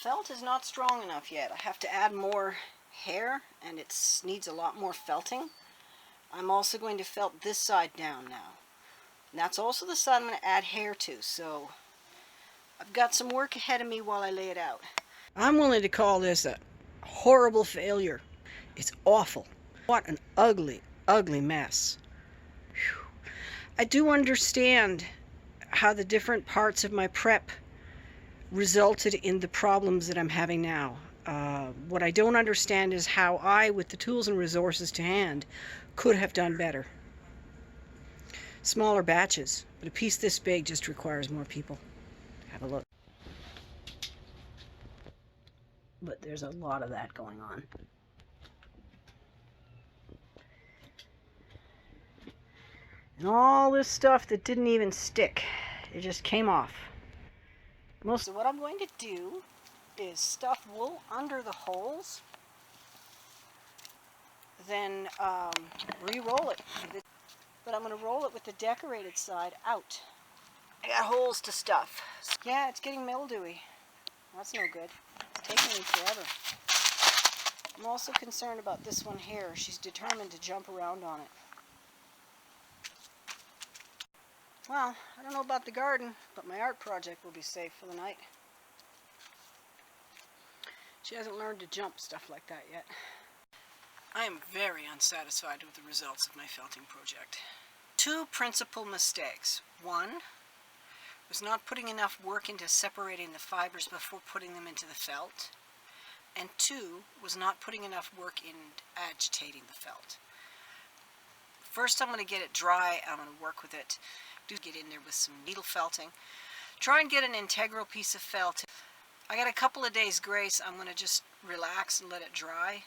felt is not strong enough yet. I have to add more hair, and it needs a lot more felting. I'm also going to felt this side down now. And that's also the side I'm going to add hair to, so I've got some work ahead of me while I lay it out. I'm willing to call this a horrible failure. It's awful. What an ugly, ugly mess. Whew. I do understand how the different parts of my prep resulted in the problems that I'm having now. What I don't understand is how I, with the tools and resources to hand, could have done better. Smaller batches, but a piece this big just requires more people. Have a look. But there's a lot of that going on. And all this stuff that didn't even stick, it just came off. So what I'm going to do is stuff wool under the holes, then re-roll it. But I'm going to roll it with the decorated side out. I got holes to stuff. Yeah, it's getting mildewy. That's no good. It's taking me forever. I'm also concerned about this one here. She's determined to jump around on it. Well, I don't know about the garden, but my art project will be safe for the night. She hasn't learned to jump stuff like that yet. I am very unsatisfied with the results of my felting project. Two principal mistakes. One was not putting enough work into separating the fibers before putting them into the felt. And two was not putting enough work in agitating the felt. First I'm going to get it dry. I'm going to work with it. Do get in there with some needle felting. Try and get an integral piece of felt. I got a couple of days grace. I'm going to just relax and let it dry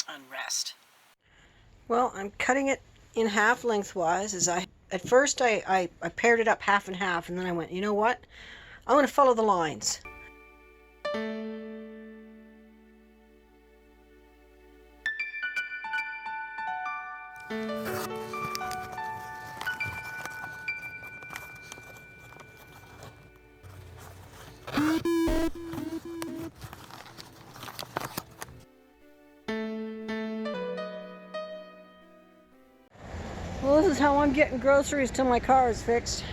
and rest. Well, I'm cutting it in half lengthwise. At first I paired it up half and half, and then I went, you know what? I'm going to follow the lines. Well, this is how I'm getting groceries till my car is fixed.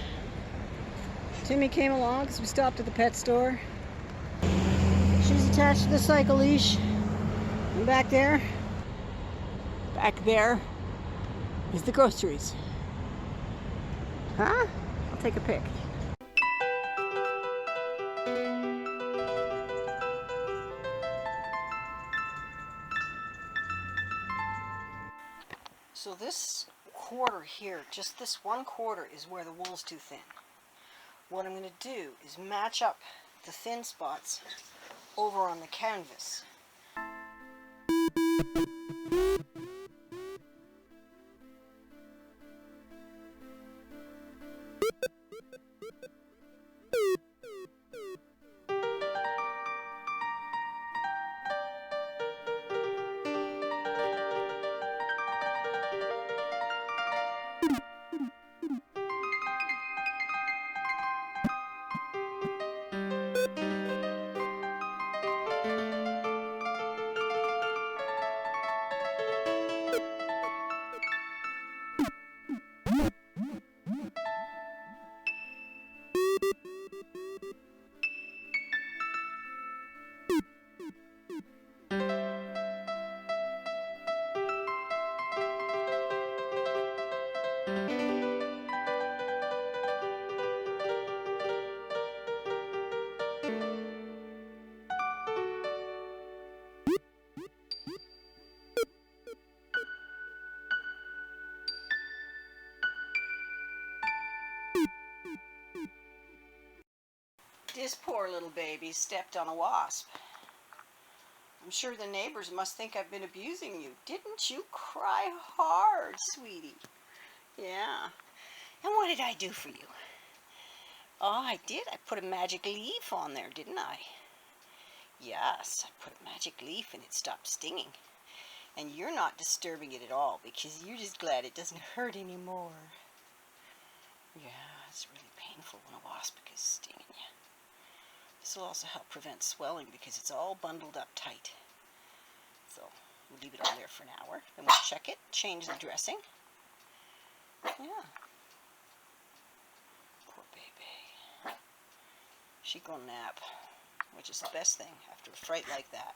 Timmy came along because we stopped at the pet store. She's attached to the cycle leash. And back there is the groceries. Huh? I'll take a pic. So this quarter here, just this 1/4 is where the wool's too thin. What I'm going to do is match up the thin spots over on the canvas. This poor little baby stepped on a wasp. I'm sure the neighbors must think I've been abusing you. Didn't you cry hard, sweetie? Yeah. And what did I do for you? Oh, I did. I put a magic leaf on there, didn't I? Yes, I put a magic leaf and it stopped stinging. And you're not disturbing it at all because you're just glad it doesn't hurt anymore. Yeah, it's really painful when a wasp is stinging you. This will also help prevent swelling because it's all bundled up tight. So we'll leave it on there for an hour. Then we'll check it, change the dressing. Yeah. Poor baby. She gonna nap, which is the best thing after a fright like that.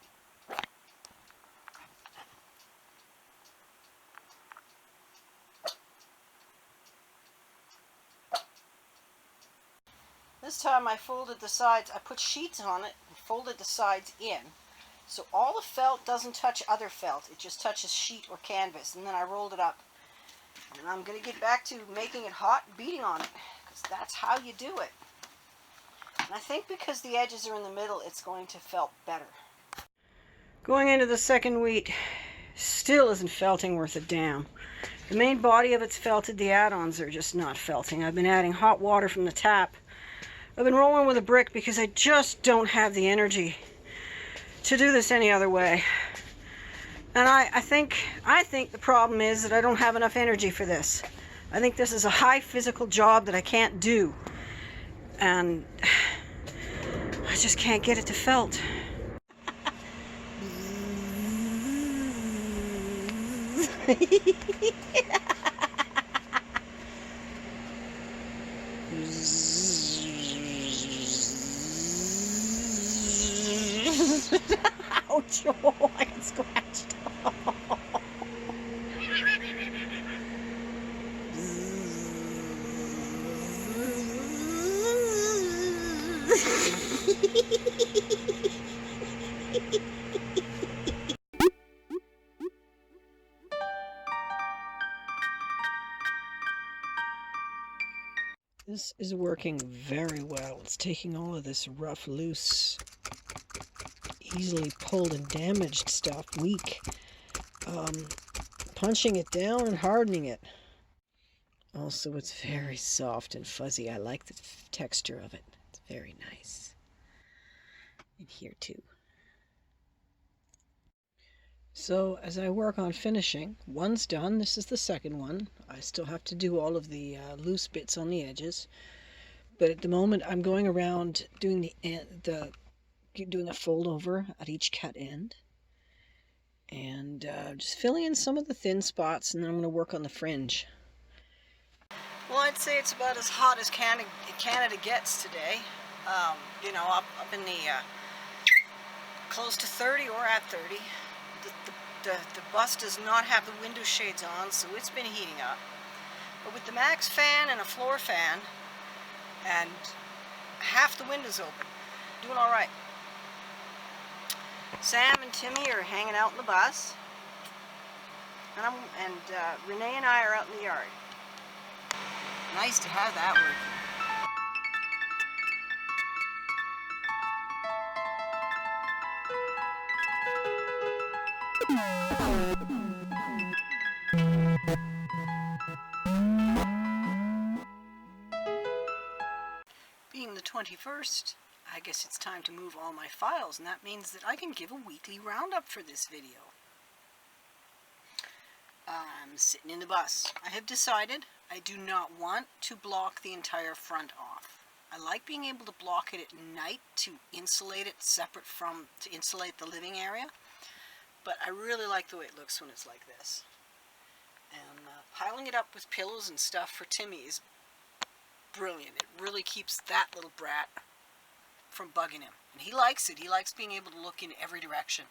This time I folded the sides, I put sheets on it and folded the sides in. So all the felt doesn't touch other felt, it just touches sheet or canvas, and then I rolled it up. And I'm going to get back to making it hot and beating on it, because that's how you do it. And I think because the edges are in the middle, it's going to felt better. Going into the second wheat, still isn't felting worth a damn. The main body of it's felted, the add-ons are just not felting. I've been adding hot water from the tap. I've been rolling with a brick because I just don't have the energy to do this any other way. And I think the problem is that I don't have enough energy for this. I think this is a high physical job that I can't do. And I just can't get it to felt. Ouch, oh, I got scratched. This is working very well. It's taking all of this rough, loose, easily pulled and damaged stuff, weak, punching it down and hardening it. Also, it's very soft and fuzzy. I like the texture of it. It's very nice. And here too. So as I work on finishing, one's done. This is the second one. I still have to do all of the loose bits on the edges. But at the moment, I'm going around doing doing a fold over at each cut end. And just filling in some of the thin spots, and then I'm going to work on the fringe. Well, I'd say it's about as hot as Canada gets today. You know, up in the close to 30 or at 30. The bus does not have the window shades on, so it's been heating up. But with the max fan and a floor fan, and half the windows open, doing all right. Sam and Timmy are hanging out in the bus, and Renee and I are out in the yard. Nice to have that working. Being the 21st, I guess it's time to move all my files, and that means that I can give a weekly roundup for this video. I'm sitting in the bus. I have decided I do not want to block the entire front off. I like being able to block it at night to insulate it to insulate the living area, but I really like the way it looks when it's like this. And piling it up with pillows and stuff for Timmy is brilliant. It really keeps that little brat from bugging him. And he likes it. He likes being able to look in every direction.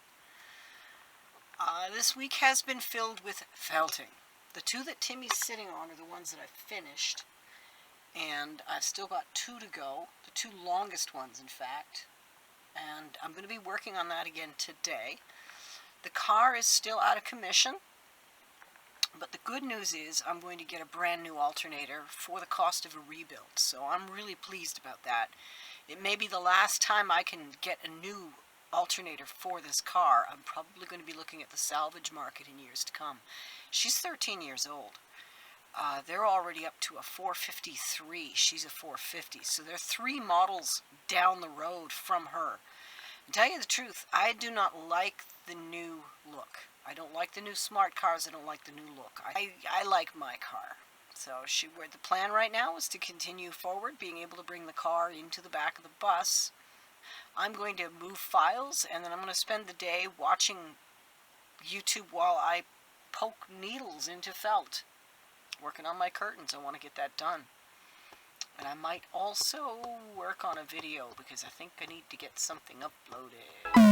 This week has been filled with felting. The two that Timmy's sitting on are the ones that I've finished. And I've still got 2 to go. The 2 longest ones, in fact. And I'm going to be working on that again today. The car is still out of commission. But the good news is I'm going to get a brand new alternator for the cost of a rebuild. So I'm really pleased about that. It may be the last time I can get a new alternator for this car. I'm probably going to be looking at the salvage market in years to come. She's 13 years old. They're already up to a 453. She's a 450. So they're 3 models down the road from her. To tell you the truth, I do not like the new look. I don't like the new smart cars. I don't like the new look. I like my car. So the plan right now is to continue forward, being able to bring the car into the back of the bus I'm going to move files, and then I'm going to spend the day watching YouTube while I poke needles into felt. Working on my curtains. I want to get that done. And I might also work on a video because I think I need to get something uploaded.